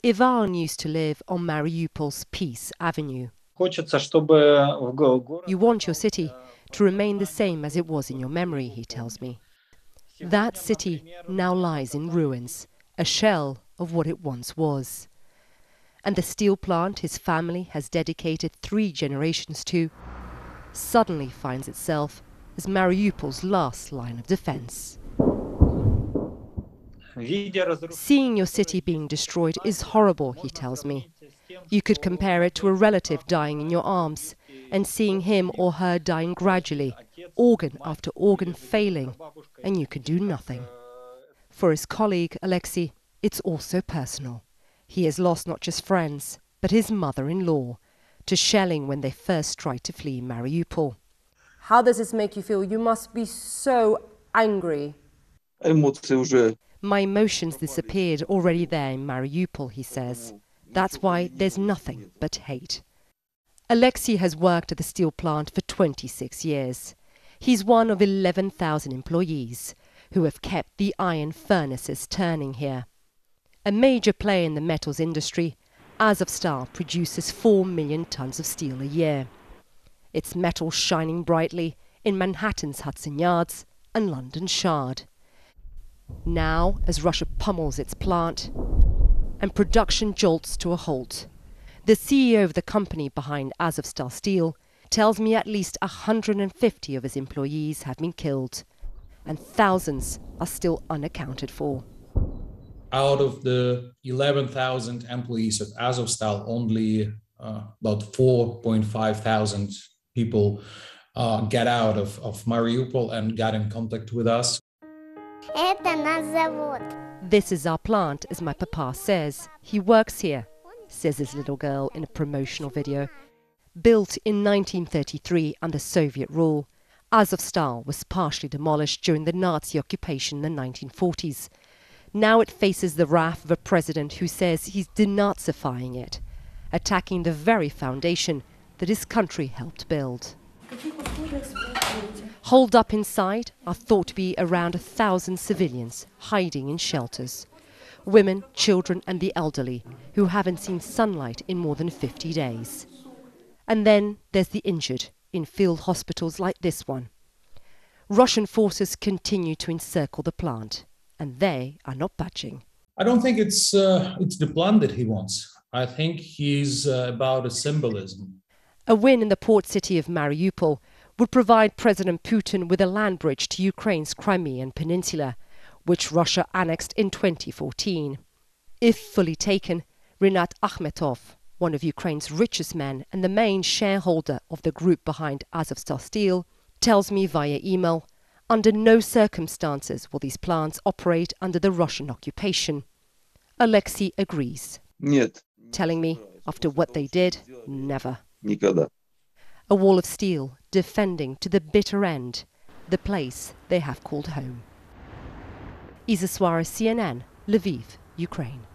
Ivan used to live on Mariupol's Peace Avenue. You want your city to remain the same as it was in your memory, he tells me. That city now lies in ruins, a shell of what it once was. And the steel plant his family has dedicated 3 generations to suddenly finds itself as Mariupol's last line of defense. Seeing your city being destroyed is horrible, he tells me. You could compare it to a relative dying in your arms and seeing him or her dying gradually, organ after organ failing, and you could do nothing. For his colleague, Alexei, it's also personal. He has lost not just friends, but his mother-in-law, to shelling when they first tried to flee Mariupol. How does this make you feel? You must be so angry. My emotions disappeared already there in Mariupol, he says. That's why there's nothing but hate. Alexei has worked at the steel plant for 26 years. He's one of 11,000 employees who have kept the iron furnaces turning here. A major player in the metals industry, Azofstal produces 4 million tons of steel a year. Its metal shining brightly in Manhattan's Hudson Yards and London's Shard. Now, as Russia pummels its plant and production jolts to a halt, the CEO of the company behind Azovstal Steel tells me at least 150 of his employees have been killed, and thousands are still unaccounted for. Out of the 11,000 employees at Azovstal, only about 4,500 people get out of Mariupol and got in contact with us. This is our plant, as my papa says. He works here, says his little girl in a promotional video. Built in 1933 under Soviet rule, Azovstal was partially demolished during the Nazi occupation in the 1940s. Now it faces the wrath of a president who says he's denazifying it, attacking the very foundation that his country helped build. Holed up inside are thought to be around 1,000 civilians hiding in shelters. Women, children and the elderly who haven't seen sunlight in more than 50 days. And then there's the injured in field hospitals like this one. Russian forces continue to encircle the plant, and they are not budging. I don't think it's the plan that he wants. I think he's about a symbolism. A win in the port city of Mariupol would provide President Putin with a land bridge to Ukraine's Crimean Peninsula, which Russia annexed in 2014. If fully taken, Rinat Akhmetov, one of Ukraine's richest men and the main shareholder of the group behind Azovstal Steel, tells me via email, under no circumstances will these plants operate under the Russian occupation. Alexei agrees, telling me, after what they did, never. A wall of steel defending to the bitter end the place they have called home. Isa Suarez, CNN, Lviv, Ukraine.